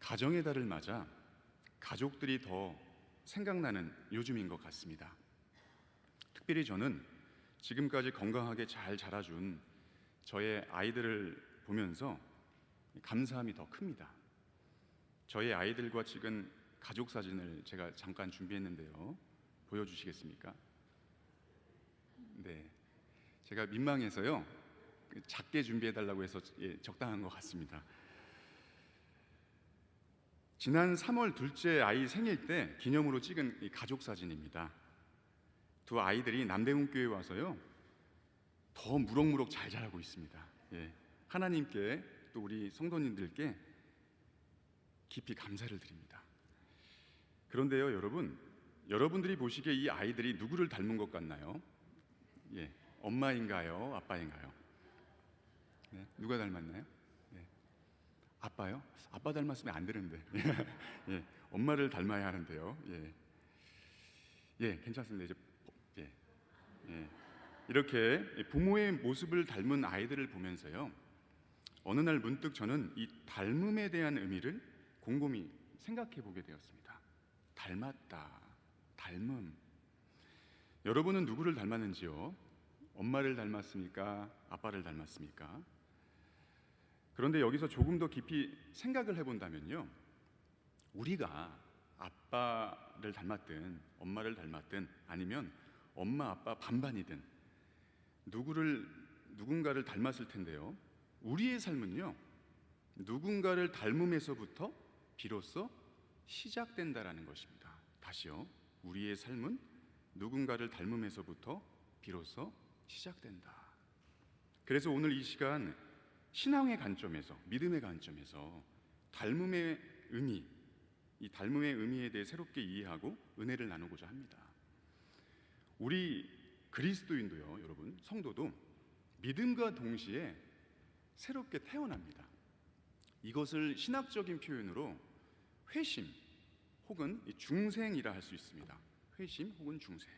가정의 달을 맞아 가족들이 더 생각나는 요즘인 것 같습니다. 특별히 저는 지금까지 건강하게 잘 자라준 저의 아이들을 보면서 감사함이 더 큽니다. 저의 아이들과 찍은 가족 사진을 제가 잠깐 준비했는데요. 보여주시겠습니까? 네, 제가 민망해서요 작게 준비해달라고 해서 적당한 것 같습니다. 지난 3월 둘째 아이 생일 때 기념으로 찍은 이 가족 사진입니다. 두 아이들이 남대문교회 와서요 더 무럭무럭 잘 자라고 있습니다. 하나님께 또 우리 성도님들께 깊이 감사를 드립니다. 그런데요 여러분들이 보시기에 이 아이들이 누구를 닮은 것 같나요? 엄마인가요? 아빠인가요? 누가 닮았나요? 아빠요? 아빠 닮았으면 안 되는데 엄마를 닮아야 하는데요. 괜찮습니다. 이렇게 부모의 모습을 닮은 아이들을 보면서요 어느 날 문득 저는 이 닮음에 대한 의미를 곰곰이 생각해 보게 되었습니다. 닮았다, 닮음. 여러분은 누구를 닮았는지요? 엄마를 닮았습니까? 아빠를 닮았습니까? 그런데 여기서 조금 더 깊이 생각을 해본다면요 우리가 아빠를 닮았든 엄마를 닮았든 아니면 엄마 아빠 반반이든 누군가를 닮았을 텐데요 우리의 삶은요 누군가를 닮음에서부터 비로소 시작된다라는 것입니다. 다시요, 우리의 삶은 누군가를 닮음에서부터 비로소 시작된다. 그래서 오늘 이 시간 신앙의 관점에서, 믿음의 관점에서 닮음의 의미, 이 닮음의 의미에 대해 새롭게 이해하고 은혜를 나누고자 합니다. 우리 그리스도인도요, 여러분, 성도도 믿음과 동시에 새롭게 태어납니다. 이것을 신학적인 표현으로 회심 혹은 중생이라 할 수 있습니다. 회심 혹은 중생.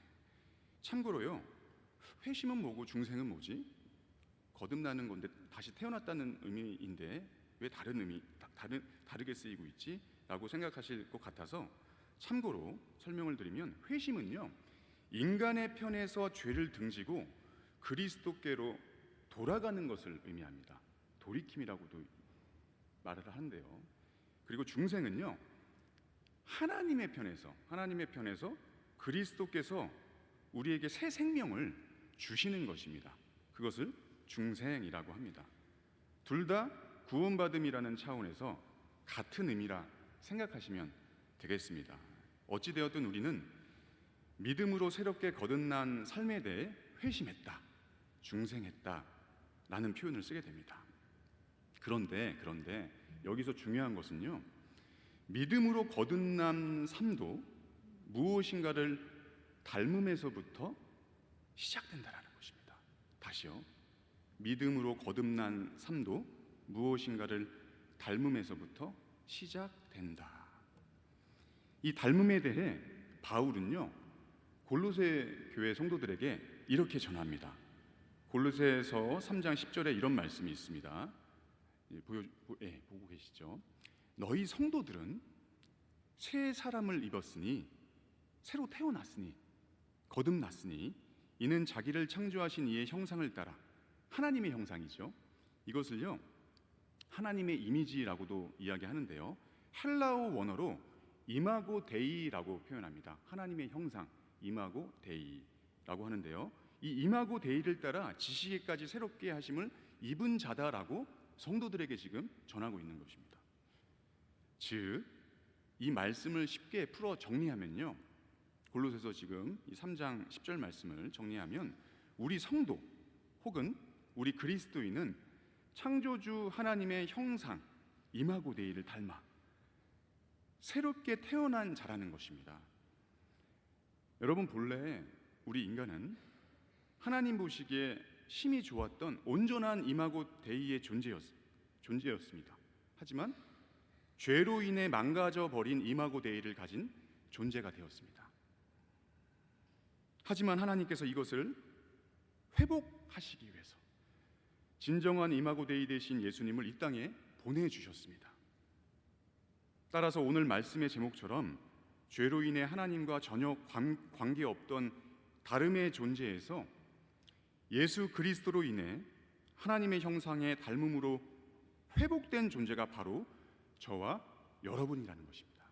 참고로요, 회심은 뭐고 중생은 뭐지? 거듭나는 건데 다시 태어났다는 의미인데 왜 다르게 쓰이고 있지? 라고 생각하실 것 같아서 참고로 설명을 드리면 회심은요 인간의 편에서 죄를 등지고 그리스도께로 돌아가는 것을 의미합니다. 돌이킴이라고도 말을 하는데요. 그리고 중생은요 하나님의 편에서 그리스도께서 우리에게 새 생명을 주시는 것입니다. 그것을 중생이라고 합니다. 둘 다 구원받음이라는 차원에서 같은 의미라 생각하시면 되겠습니다. 어찌되었든 우리는 믿음으로 새롭게 거듭난 삶에 대해 회심했다, 중생했다 라는 표현을 쓰게 됩니다. 그런데 여기서 중요한 것은요 믿음으로 거듭난 삶도 무엇인가를 닮음에서부터 시작된다라는 것입니다. 다시요, 믿음으로 거듭난 삶도 무엇인가를 닮음에서부터 시작된다. 이 닮음에 대해 바울은요 골로새 교회 성도들에게 이렇게 전합니다. 골로새서 3장 10절에 이런 말씀이 있습니다. 보고 계시죠? 너희 성도들은 새 사람을 입었으니 새로 태어났으니 거듭났으니 이는 자기를 창조하신 이의 형상을 따라, 하나님의 형상이죠. 이것을요 하나님의 이미지라고도 이야기하는데요 헬라어 원어로 이마고 데이라고 표현합니다. 하나님의 형상, 이마고 데이라고 하는데요 이 이마고 데이를 따라 지시기까지 새롭게 하심을 입은 자다라고 성도들에게 지금 전하고 있는 것입니다. 즉, 이 말씀을 쉽게 풀어 정리하면요 골로새서 지금 이 3장 10절 말씀을 정리하면 우리 성도 혹은 우리 그리스도인은 창조주 하나님의 형상 이마고 데이를 닮아 새롭게 태어난 자라는 것입니다. 여러분, 본래 우리 인간은 하나님 보시기에 심히 좋았던 온전한 이마고 데이의 존재였습니다. 하지만 죄로 인해 망가져 버린 이마고 데이를 가진 존재가 되었습니다. 하지만 하나님께서 이것을 회복하시기 위해서 진정한 이마고 데이 되신 예수님을 이 땅에 보내주셨습니다. 따라서 오늘 말씀의 제목처럼 죄로 인해 하나님과 전혀 관계없던 다름의 존재에서 예수 그리스도로 인해 하나님의 형상의 닮음으로 회복된 존재가 바로 저와 여러분이라는 것입니다.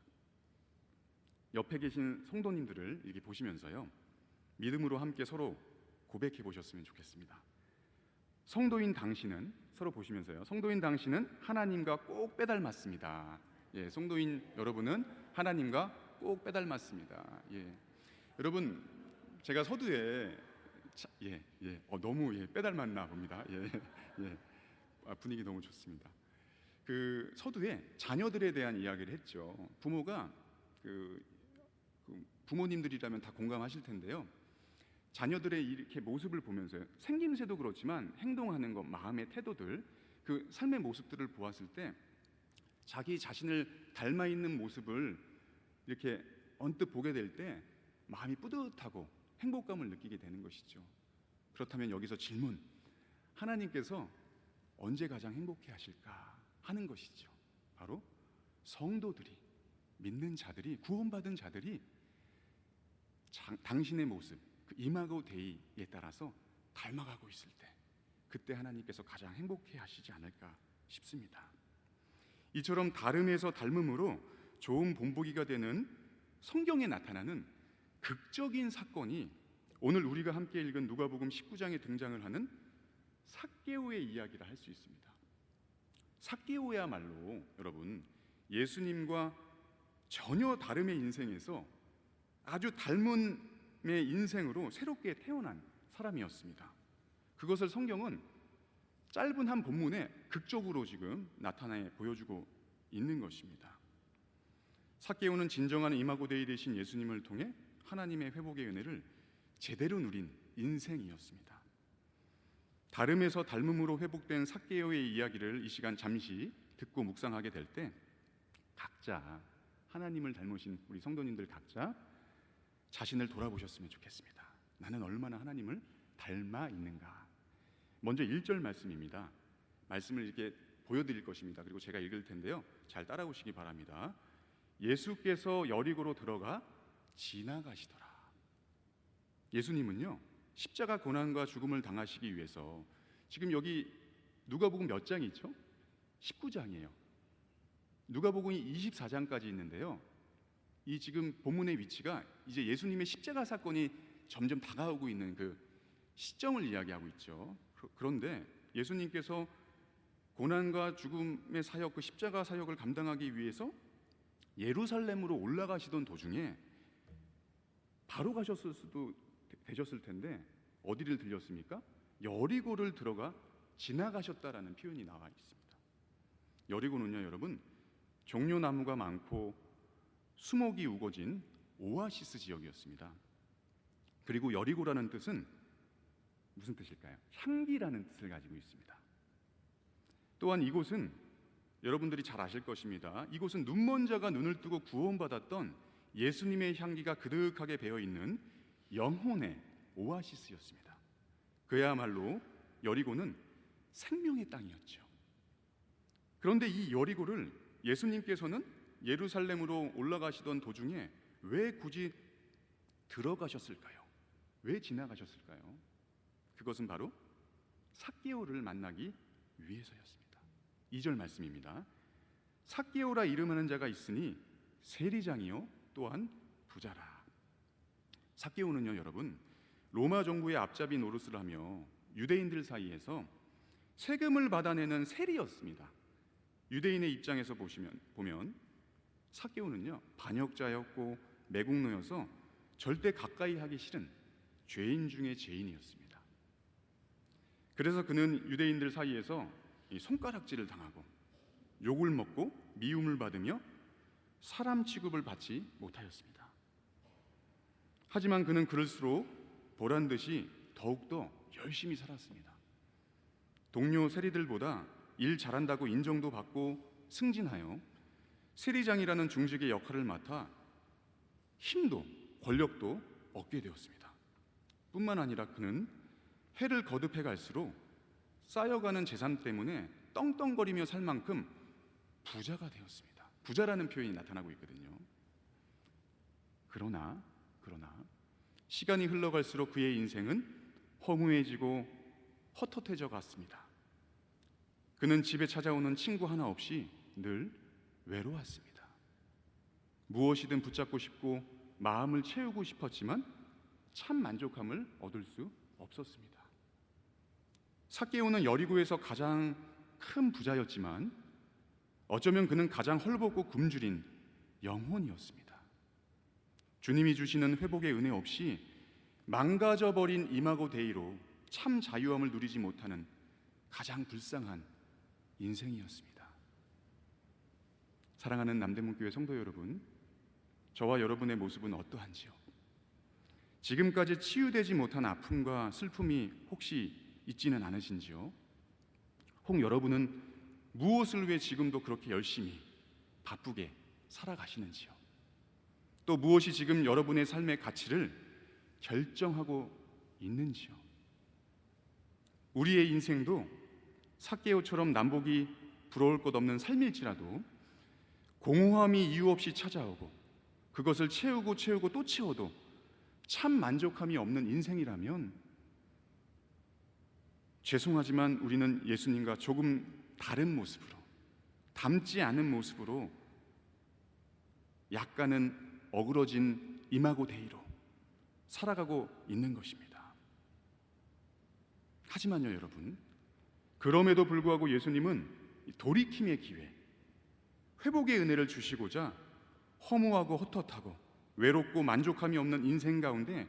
옆에 계신 성도님들을 이렇게 보시면서요, 믿음으로 함께 서로 고백해 보셨으면 좋겠습니다. 성도인 당신은, 서로 보시면서요, 성도인 당신은 하나님과 꼭 빼닮았습니다. 예, 성도인 여러분은 하나님과 꼭 빼닮았습니다. 예, 여러분, 제가 서두에 너무 빼닮았나 봅니다. 분위기 너무 좋습니다. 그 서두에 자녀들에 대한 이야기를 했죠. 부모가 부모님들이라면 다 공감하실 텐데요. 자녀들의 이렇게 모습을 보면서 생김새도 그렇지만 행동하는 것, 마음의 태도들, 그 삶의 모습들을 보았을 때 자기 자신을 닮아 있는 모습을 이렇게 언뜻 보게 될 때 마음이 뿌듯하고 행복감을 느끼게 되는 것이죠. 그렇다면 여기서 질문, 하나님께서 언제 가장 행복해 하실까 하는 것이죠. 바로 성도들이, 믿는 자들이, 구원받은 자들이 당신의 모습, 그 이마고 데이에 따라서 닮아가고 있을 때, 그때 하나님께서 가장 행복해 하시지 않을까 싶습니다. 이처럼 다름에서 닮음으로 좋은 본보기가 되는 성경에 나타나는 극적인 사건이 오늘 우리가 함께 읽은 누가복음 19장에 등장을 하는 삭개오의 이야기라 할 수 있습니다. 삭개오야말로 여러분, 예수님과 전혀 다름의 인생에서 아주 닮음의 인생으로 새롭게 태어난 사람이었습니다. 그것을 성경은 짧은 한 본문에 극적으로 지금 나타내 보여주고 있는 것입니다. 삭개오는 진정한 이마고 데이 되신 예수님을 통해 하나님의 회복의 은혜를 제대로 누린 인생이었습니다. 다름에서 닮음으로 회복된 삭개오의 이야기를 이 시간 잠시 듣고 묵상하게 될 때 각자 하나님을 닮으신 우리 성도님들 각자 자신을 돌아보셨으면 좋겠습니다. 나는 얼마나 하나님을 닮아 있는가. 먼저 1절 말씀입니다. 말씀을 이렇게 보여드릴 것입니다. 그리고 제가 읽을 텐데요, 잘 따라오시기 바랍니다. 예수께서 여리고로 들어가 지나가시더라. 예수님은요, 십자가 고난과 죽음을 당하시기 위해서, 지금 여기 누가복음 몇 장이 있죠? 19장이에요. 누가복음이 24장까지 있는데요, 이 지금 본문의 위치가 이제 예수님의 십자가 사건이 점점 다가오고 있는 그 시점을 이야기하고 있죠. 그런데 예수님께서 고난과 죽음의 사역, 그 십자가 사역을 감당하기 위해서 예루살렘으로 올라가시던 도중에 바로 가셨을 수도 되셨을 텐데 어디를 들렸습니까? 여리고를 들어가 지나가셨다라는 표현이 나와 있습니다. 여리고는요, 여러분, 종려나무가 많고 수목이 우거진 오아시스 지역이었습니다. 그리고 여리고라는 뜻은 무슨 뜻일까요? 향기라는 뜻을 가지고 있습니다. 또한 이곳은 여러분들이 잘 아실 것입니다. 이곳은 눈먼 자가 눈을 뜨고 구원받았던 예수님의 향기가 그득하게 배어있는 영혼의 오아시스였습니다. 그야말로 여리고는 생명의 땅이었죠. 그런데 이 여리고를 예수님께서는 예루살렘으로 올라가시던 도중에 왜 굳이 들어가셨을까요? 왜 지나가셨을까요? 그것은 바로 삭개오를 만나기 위해서였습니다. 2절 말씀입니다. 삭개오라 이름하는 자가 있으니 세리장이요 또한 부자라. 삭개오는요, 여러분, 로마 정부의 앞잡이 노릇을 하며 유대인들 사이에서 세금을 받아내는 세리였습니다. 유대인의 입장에서 보면 삭개오는요, 반역자였고 매국노여서 절대 가까이 하기 싫은 죄인 중의 죄인이었습니다. 그래서 그는 유대인들 사이에서 손가락질을 당하고 욕을 먹고 미움을 받으며 사람 취급을 받지 못하였습니다. 하지만 그는 그럴수록 보란듯이 더욱더 열심히 살았습니다. 동료 세리들보다 일 잘한다고 인정도 받고 승진하여 세리장이라는 중직의 역할을 맡아 힘도 권력도 얻게 되었습니다. 뿐만 아니라 그는 해를 거듭해 갈수록 쌓여가는 재산 때문에 떵떵거리며 살 만큼 부자가 되었습니다. 부자라는 표현이 나타나고 있거든요. 그러나 시간이 흘러갈수록 그의 인생은 허무해지고 헛헛해져 갔습니다. 그는 집에 찾아오는 친구 하나 없이 늘 외로웠습니다. 무엇이든 붙잡고 싶고 마음을 채우고 싶었지만 참 만족함을 얻을 수 없었습니다. 삭개오는 여리고에서 가장 큰 부자였지만 어쩌면 그는 가장 헐벗고 굶주린 영혼이었습니다. 주님이 주시는 회복의 은혜 없이 망가져버린 이마고 데이로 참 자유함을 누리지 못하는 가장 불쌍한 인생이었습니다. 사랑하는 남대문교회 성도 여러분, 저와 여러분의 모습은 어떠한지요? 지금까지 치유되지 못한 아픔과 슬픔이 혹시 있지는 않으신지요? 혹 여러분은 무엇을 위해 지금도 그렇게 열심히 바쁘게 살아가시는지요? 또 무엇이 지금 여러분의 삶의 가치를 결정하고 있는지요? 우리의 인생도 삭개오처럼 남복이 부러울 것 없는 삶일지라도 공허함이 이유 없이 찾아오고 그것을 채우고 또 채워도 참 만족함이 없는 인생이라면 죄송하지만 우리는 예수님과 조금 다른 모습으로, 닮지 않은 모습으로 약간은 어그러진 이마고 데이로 살아가고 있는 것입니다. 하지만요 여러분, 그럼에도 불구하고 예수님은 돌이킴의 기회, 회복의 은혜를 주시고자 허무하고 헛헛하고 외롭고 만족함이 없는 인생 가운데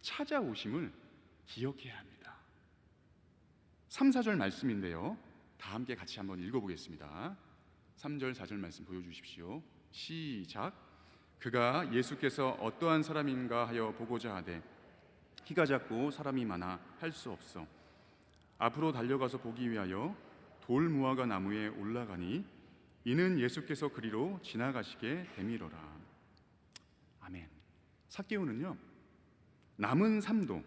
찾아오심을 기억해야 합니다. 3, 4절 말씀인데요, 다 함께 같이 한번 읽어보겠습니다. 3절, 4절 말씀 보여주십시오. 시작. 그가 예수께서 어떠한 사람인가 하여 보고자 하되 키가 작고 사람이 많아 할 수 없어 앞으로 달려가서 보기 위하여 돌무화과 나무에 올라가니 이는 예수께서 그리로 지나가시게 되미로라. 아멘. 삭개오는요 남은 삶도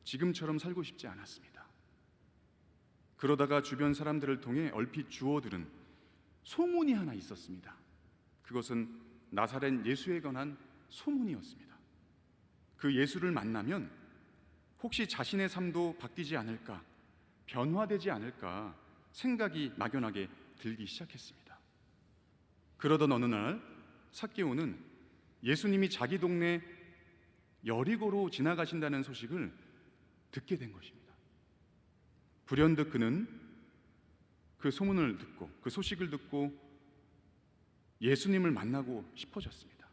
지금처럼 살고 싶지 않았습니다. 그러다가 주변 사람들을 통해 얼핏 주워들은 소문이 하나 있었습니다. 그것은 나사렛 예수에 관한 소문이었습니다. 그 예수를 만나면 혹시 자신의 삶도 바뀌지 않을까, 변화되지 않을까 생각이 막연하게 들기 시작했습니다. 그러던 어느 날 삭개오는 예수님이 자기 동네 여리고로 지나가신다는 소식을 듣게 된 것입니다. 불현듯 그는 그 소문을 듣고 그 소식을 듣고 예수님을 만나고 싶어졌습니다.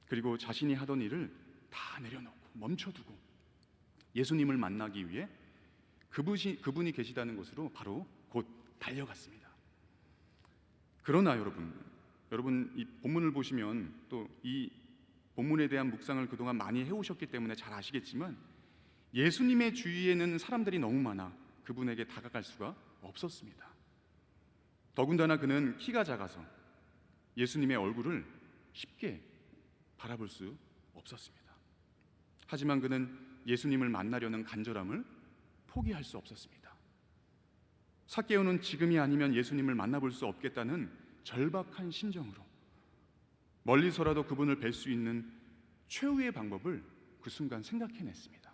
그리고 자신이 하던 일을 다 내려놓고 멈춰두고 예수님을 만나기 위해 그분이 계시다는 곳으로 바로 곧 달려갔습니다. 그러나 여러분 이 본문을 보시면 또 이 본문에 대한 묵상을 그동안 많이 해오셨기 때문에 잘 아시겠지만 예수님의 주위에는 사람들이 너무 많아 그분에게 다가갈 수가 없었습니다. 더군다나 그는 키가 작아서 예수님의 얼굴을 쉽게 바라볼 수 없었습니다. 하지만 그는 예수님을 만나려는 간절함을 포기할 수 없었습니다. 삭개오는 지금이 아니면 예수님을 만나볼 수 없겠다는 절박한 심정으로 멀리서라도 그분을 뵐 수 있는 최후의 방법을 그 순간 생각해냈습니다.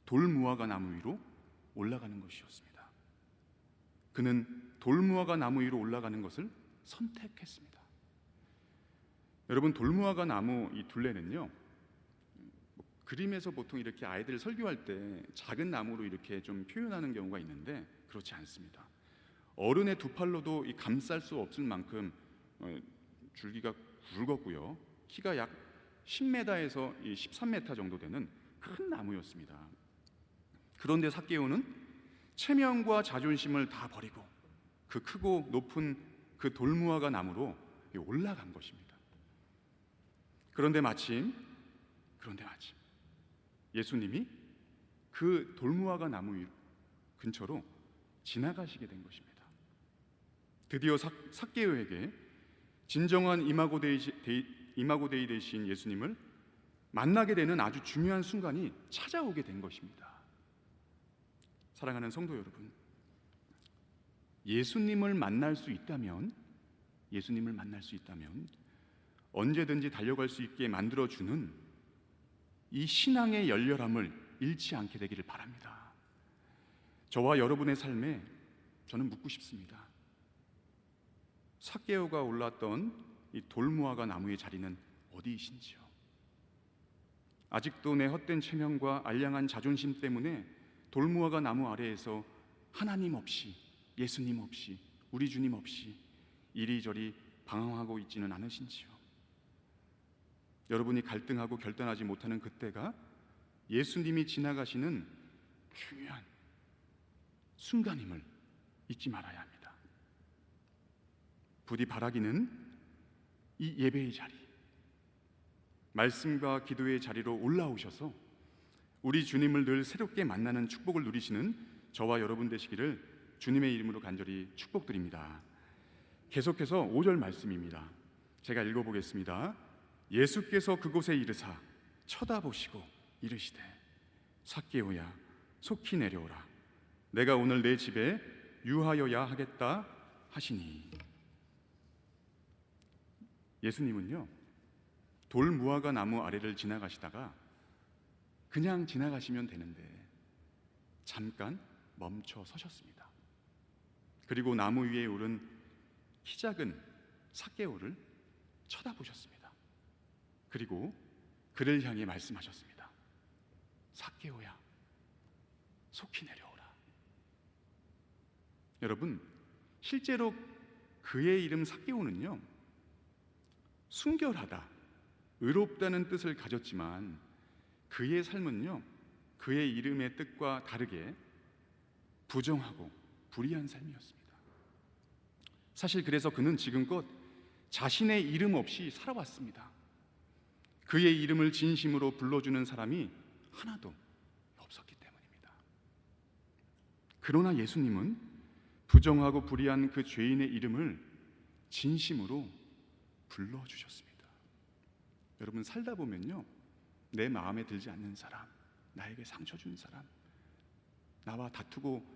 돌무화과 나무 위로 올라가는 것이었습니다. 그는 돌무화과 나무 위로 올라가는 것을 선택했습니다. 여러분, 돌무화과 나무 이 둘레는요, 그림에서 보통 이렇게 아이들 설교할 때 작은 나무로 이렇게 좀 표현하는 경우가 있는데 그렇지 않습니다. 어른의 두 팔로도 이 감쌀 수 없을 만큼 줄기가 굵었고요. 키가 약 10m에서 13m 정도 되는 큰 나무였습니다. 그런데 삭개오는 체면과 자존심을 다 버리고 그 크고 높은 그 돌무화과 나무로 올라간 것입니다. 그런데 마침 예수님이 그 돌무화과 나무 근처로 지나가시게 된 것입니다. 드디어 삭개오에게 진정한 이마고데이 되신 예수님을 만나게 되는 아주 중요한 순간이 찾아오게 된 것입니다. 사랑하는 성도 여러분, 예수님을 만날 수 있다면 예수님을 만날 수 있다면 언제든지 달려갈 수 있게 만들어주는 이 신앙의 열렬함을 잃지 않게 되기를 바랍니다. 저와 여러분의 삶에 저는 묻고 싶습니다. 삭개오가 올랐던 이 돌무화과 나무의 자리는 어디이신지요? 아직도 내 헛된 체면과 알량한 자존심 때문에 돌무화과 나무 아래에서 하나님 없이, 예수님 없이, 우리 주님 없이 이리저리 방황하고 있지는 않으신지요? 여러분이 갈등하고 결단하지 못하는 그때가 예수님이 지나가시는 중요한 순간임을 잊지 말아야 합니다. 부디 바라기는 이 예배의 자리, 말씀과 기도의 자리로 올라오셔서 우리 주님을 늘 새롭게 만나는 축복을 누리시는 저와 여러분 되시기를 주님의 이름으로 간절히 축복드립니다. 계속해서 5절 말씀입니다. 제가 읽어보겠습니다. 예수께서 그곳에 이르사 쳐다보시고 이르시되 삭개오야 속히 내려오라. 내가 오늘 내 집에 유하여야 하겠다 하시니. 예수님은요, 돌무화과 나무 아래를 지나가시다가 그냥 지나가시면 되는데 잠깐 멈춰 서셨습니다. 그리고 나무 위에 오른 키 작은 삭개오를 쳐다보셨습니다. 그리고 그를 향해 말씀하셨습니다. 삭개오야 속히 내려오라. 여러분, 실제로 그의 이름 삭개오는요, 순결하다, 의롭다는 뜻을 가졌지만 그의 삶은요, 그의 이름의 뜻과 다르게 부정하고 불의한 삶이었습니다. 사실 그래서 그는 지금껏 자신의 이름 없이 살아왔습니다. 그의 이름을 진심으로 불러주는 사람이 하나도 없었기 때문입니다. 그러나 예수님은 부정하고 불의한 그 죄인의 이름을 진심으로 불러주셨습니다. 여러분, 살다 보면요, 내 마음에 들지 않는 사람, 나에게 상처 준 사람, 나와 다투고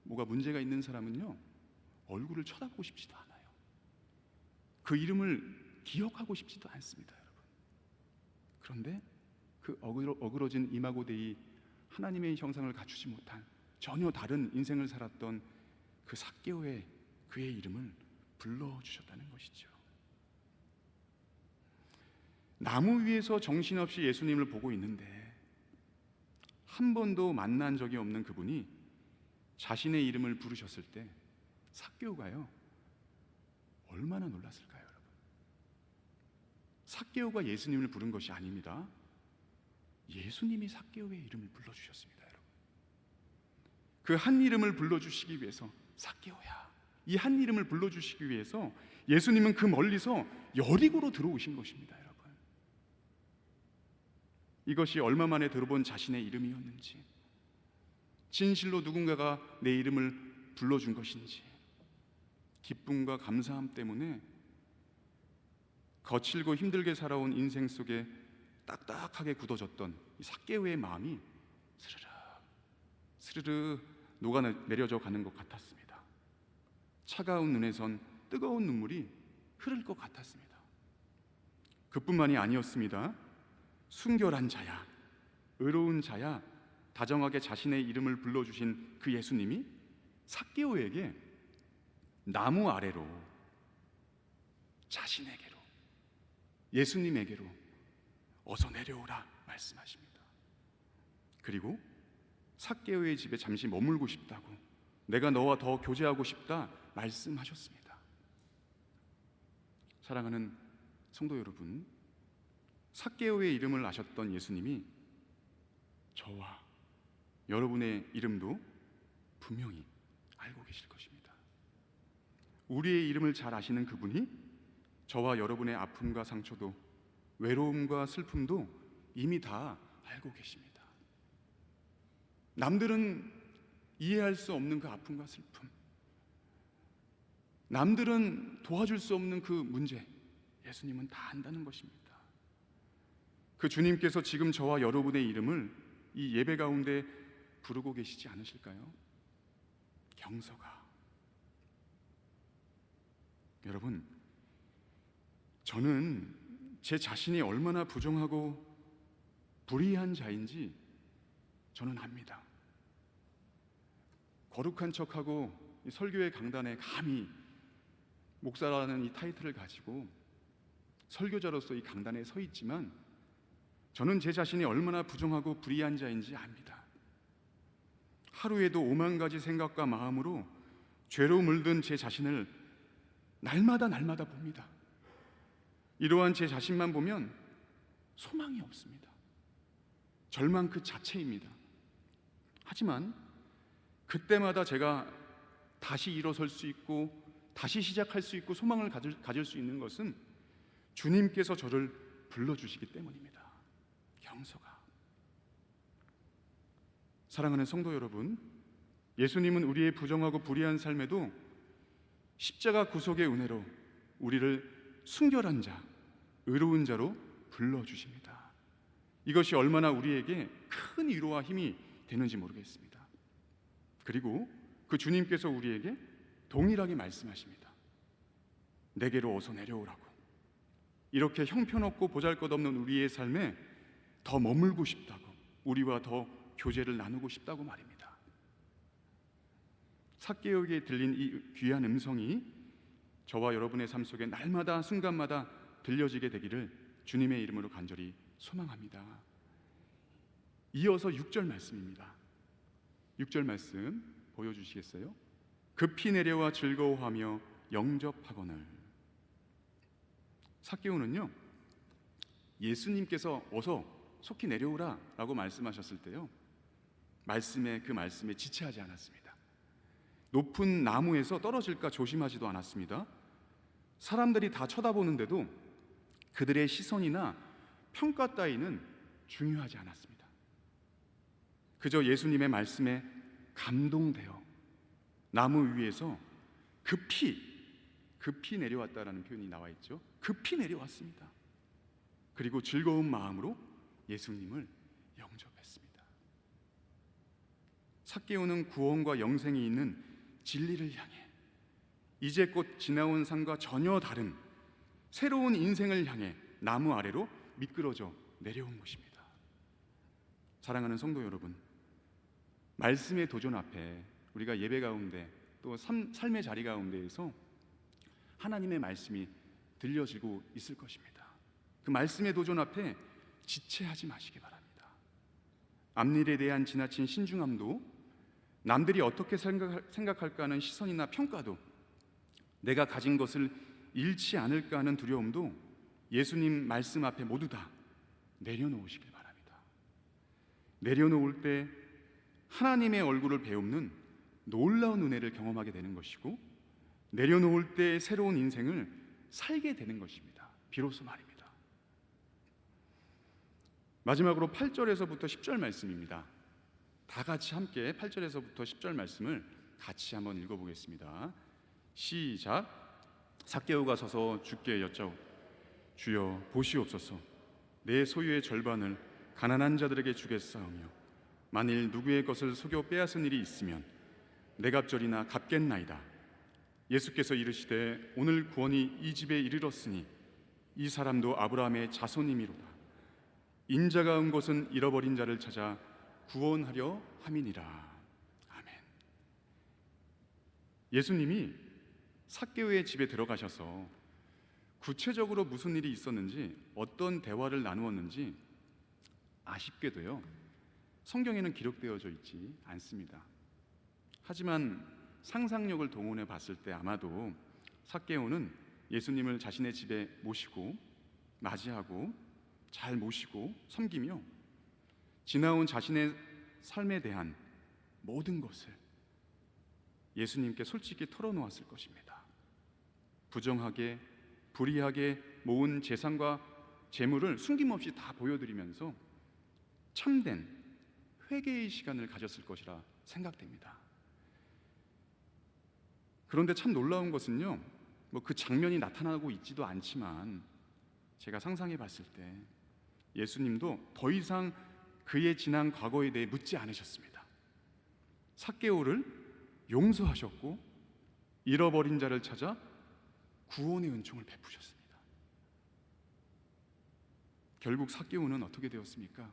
뭐가 문제가 있는 사람은요, 얼굴을 쳐다보고 싶지도 않아요. 그 이름을 기억하고 싶지도 않습니다, 여러분. 그런데 그 어그러진 이마고데이 하나님의 형상을 갖추지 못한 전혀 다른 인생을 살았던 그 삭개오의 그의 이름을 불러주셨다는 것이죠. 나무 위에서 정신없이 예수님을 보고 있는데 한 번도 만난 적이 없는 그분이 자신의 이름을 부르셨을 때 삭개오가요, 얼마나 놀랐을까요, 여러분? 삭개오가 예수님을 부른 것이 아닙니다. 예수님이 삭개오의 이름을 불러주셨습니다, 여러분. 그 한 이름을 불러주시기 위해서, 삭개오야, 이 한 이름을 불러주시기 위해서 예수님은 그 멀리서 여리고로 들어오신 것입니다, 여러분. 이것이 얼마 만에 들어본 자신의 이름이었는지, 진실로 누군가가 내 이름을 불러준 것인지, 기쁨과 감사함 때문에 거칠고 힘들게 살아온 인생 속에 딱딱하게 굳어졌던 이 삭개오의 마음이 스르르 스르르 녹아내려져 가는 것 같았습니다. 차가운 눈에선 뜨거운 눈물이 흐를 것 같았습니다. 그뿐만이 아니었습니다. 순결한 자야, 의로운 자야, 다정하게 자신의 이름을 불러주신 그 예수님이 삭개오에게 나무 아래로, 자신에게로, 예수님에게로 어서 내려오라 말씀하십니다. 그리고 삭개오의 집에 잠시 머물고 싶다고, 내가 너와 더 교제하고 싶다 말씀하셨습니다. 사랑하는 성도 여러분, 삭개오의 이름을 아셨던 예수님이 저와 여러분의 이름도 분명히 알고 계실 것입니다. 우리의 이름을 잘 아시는 그분이 저와 여러분의 아픔과 상처도, 외로움과 슬픔도 이미 다 알고 계십니다. 남들은 이해할 수 없는 그 아픔과 슬픔, 남들은 도와줄 수 없는 그 문제, 예수님은 다 안다는 것입니다. 그 주님께서 지금 저와 여러분의 이름을 이 예배 가운데 부르고 계시지 않으실까요? 경서가. 여러분, 저는 제 자신이 얼마나 부정하고 불의한 자인지 저는 압니다. 거룩한 척하고 이 설교의 강단에 감히 목사라는 이 타이틀을 가지고 설교자로서 이 강단에 서 있지만 저는 제 자신이 얼마나 부정하고 불의한 자인지 압니다. 하루에도 5만 가지 생각과 마음으로 죄로 물든 제 자신을 날마다 봅니다. 이러한 제 자신만 보면 소망이 없습니다. 절망 그 자체입니다. 하지만 그때마다 제가 다시 일어설 수 있고 다시 시작할 수 있고 소망을 가질 수 있는 것은 주님께서 저를 불러주시기 때문입니다. 경서가. 사랑하는 성도 여러분, 예수님은 우리의 부정하고 불의한 삶에도 십자가 구속의 은혜로 우리를 순결한 자, 의로운 자로 불러주십니다. 이것이 얼마나 우리에게 큰 위로와 힘이 되는지 모르겠습니다. 그리고 그 주님께서 우리에게 동일하게 말씀하십니다. 내게로 어서 내려오라고. 이렇게 형편없고 보잘것없는 우리의 삶에 더 머물고 싶다고, 우리와 더 교제를 나누고 싶다고 말입니다. 삭개오에게 들린 이 귀한 음성이 저와 여러분의 삶 속에 날마다 순간마다 들려지게 되기를 주님의 이름으로 간절히 소망합니다. 이어서 6절 말씀입니다. 6절 말씀 보여주시겠어요? 급히 내려와 즐거워하며 영접하거늘. 삭개오는요, 예수님께서 어서 속히 내려오라 라고 말씀하셨을 때요, 그 말씀에 지체하지 않았습니다. 높은 나무에서 떨어질까 조심하지도 않았습니다. 사람들이 다 쳐다보는데도 그들의 시선이나 평가 따위는 중요하지 않았습니다. 그저 예수님의 말씀에 감동되어 나무 위에서 급히 내려왔다라는 표현이 나와 있죠. 급히 내려왔습니다. 그리고 즐거운 마음으로 예수님을 영접했습니다. 삭개오는 구원과 영생이 있는 진리를 향해 이제껏 지나온 삶과 전혀 다른 새로운 인생을 향해 나무 아래로 미끄러져 내려온 것입니다. 사랑하는 성도 여러분, 말씀의 도전 앞에 우리가 예배 가운데 또 삶의 자리 가운데에서 하나님의 말씀이 들려지고 있을 것입니다. 그 말씀의 도전 앞에 지체하지 마시기 바랍니다. 앞일에 대한 지나친 신중함도, 남들이 어떻게 생각할까 하는 시선이나 평가도, 내가 가진 것을 잃지 않을까 하는 두려움도 예수님 말씀 앞에 모두 다 내려놓으시길 바랍니다. 내려놓을 때 하나님의 얼굴을 배우는 놀라운 은혜를 경험하게 되는 것이고, 내려놓을 때 새로운 인생을 살게 되는 것입니다. 비로소 말입니다. 마지막으로 8절에서부터 10절 말씀입니다. 다 같이 함께 8절에서부터 10절 말씀을 같이 한번 읽어보겠습니다. 시작. 삭개오가 서서 주께 여짜오. 주여 보시옵소서. 내 소유의 절반을 가난한 자들에게 주겠사오며 만일 누구의 것을 속여 빼앗은 일이 있으면 내 갑절이나 갚겠나이다. 예수께서 이르시되 오늘 구원이 이 집에 이르렀으니 이 사람도 아브라함의 자손임이로다. 인자가 온 곳은 잃어버린 자를 찾아 구원하려 함이니라. 아멘. 예수님이 삭개오의 집에 들어가셔서 구체적으로 무슨 일이 있었는지, 어떤 대화를 나누었는지 아쉽게도요, 성경에는 기록되어져 있지 않습니다. 하지만 상상력을 동원해 봤을 때 아마도 삭개오는 예수님을 자신의 집에 모시고 맞이하고 잘 모시고 섬기며 지나온 자신의 삶에 대한 모든 것을 예수님께 솔직히 털어놓았을 것입니다. 부정하게 불의하게 모은 재산과 재물을 숨김없이 다 보여드리면서 참된 회개의 시간을 가졌을 것이라 생각됩니다. 그런데 참 놀라운 것은요, 그 장면이 나타나고 있지도 않지만 제가 상상해 봤을 때 예수님도 더 이상 그의 지난 과거에 대해 묻지 않으셨습니다. 삭개오를 용서하셨고 잃어버린 자를 찾아 구원의 은총을 베푸셨습니다. 결국 삭개오는 어떻게 되었습니까?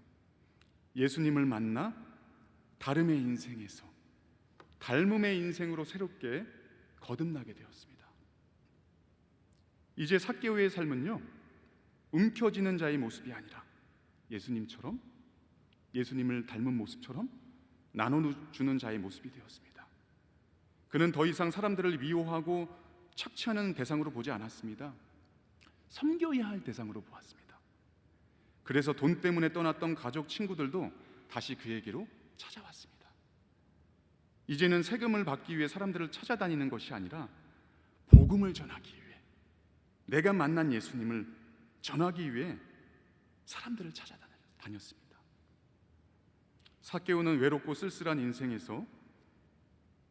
예수님을 만나 다름의 인생에서 닮음의 인생으로 새롭게 거듭나게 되었습니다. 이제 삭개오의 삶은요, 움켜쥐는 자의 모습이 아니라 예수님처럼, 예수님을 닮은 모습처럼 나눠주는 자의 모습이 되었습니다. 그는 더 이상 사람들을 미워하고 착취하는 대상으로 보지 않았습니다. 섬겨야 할 대상으로 보았습니다. 그래서 돈 때문에 떠났던 가족, 친구들도 다시 그에게로 찾아왔습니다. 이제는 세금을 받기 위해 사람들을 찾아다니는 것이 아니라 복음을 전하기 위해, 내가 만난 예수님을 전하기 위해 사람들을 찾아다녔습니다. 삭개오는 외롭고 쓸쓸한 인생에서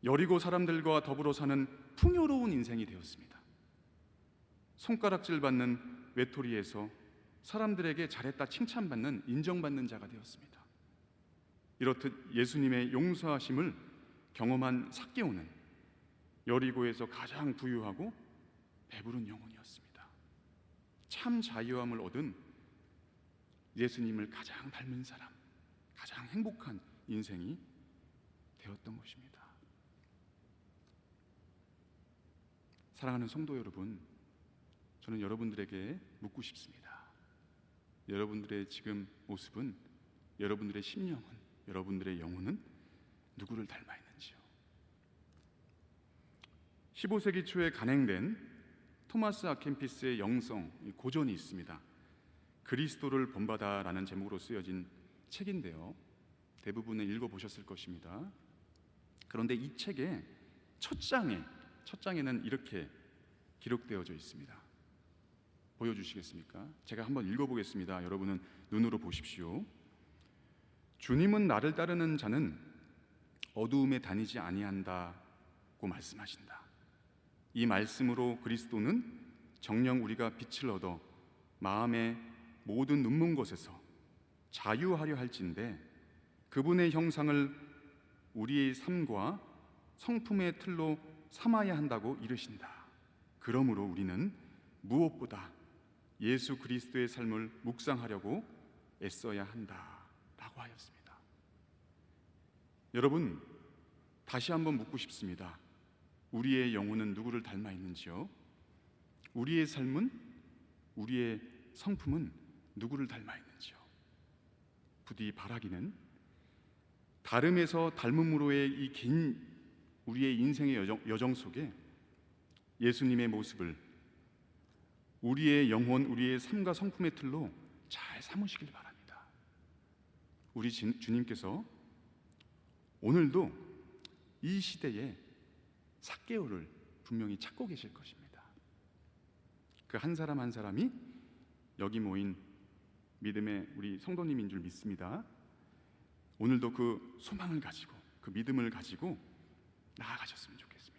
여리고 사람들과 더불어 사는 풍요로운 인생이 되었습니다. 손가락질 받는 외톨이에서 사람들에게 잘했다 칭찬받는, 인정받는 자가 되었습니다. 이렇듯 예수님의 용서하심을 경험한 삭개오는 여리고에서 가장 부유하고 배부른 영혼이었습니다. 참 자유함을 얻은 예수님을 가장 닮은 사람, 가장 행복한 인생이 되었던 것입니다. 사랑하는 성도 여러분, 저는 여러분들에게 묻고 싶습니다. 여러분들의 지금 모습은, 여러분들의 심령은, 여러분들의 영혼은 누구를 닮아 있는지요? 15세기 초에 간행된 토마스 아켄피스의 영성 고전이 있습니다. 그리스도를 본받아라는 제목으로 쓰여진 책인데요, 대부분은 읽어보셨을 것입니다. 그런데 이 책의 첫 장에는 이렇게 기록되어져 있습니다. 보여주시겠습니까? 제가 한번 읽어보겠습니다. 여러분은 눈으로 보십시오. 주님은 나를 따르는 자는 어두움에 다니지 아니한다고 말씀하신다. 이 말씀으로 그리스도는 정녕 우리가 빛을 얻어 마음의 모든 눈먼 것에서 자유하려 할진대 그분의 형상을 우리의 삶과 성품의 틀로 삼아야 한다고 이르신다. 그러므로 우리는 무엇보다 예수 그리스도의 삶을 묵상하려고 애써야 한다라고 하였습니다. 여러분, 다시 한번 묻고 싶습니다. 우리의 영혼은 누구를 닮아 있는지요? 우리의 삶은, 우리의 성품은 누구를 닮아 있는지요? 부디 바라기는 다름에서 닮음으로의 이 긴 우리의 인생의 여정 속에 예수님의 모습을 우리의 영혼, 우리의 삶과 성품의 틀로 잘 삼으시길 바랍니다. 우리 주님께서 오늘도 이 시대에 삭개오를 분명히 찾고 계실 것입니다. 그 한 사람 한 사람이 여기 모인 믿음의 우리 성도님인 줄 믿습니다. 오늘도 그 소망을 가지고, 그 믿음을 가지고 나아가셨으면 좋겠습니다.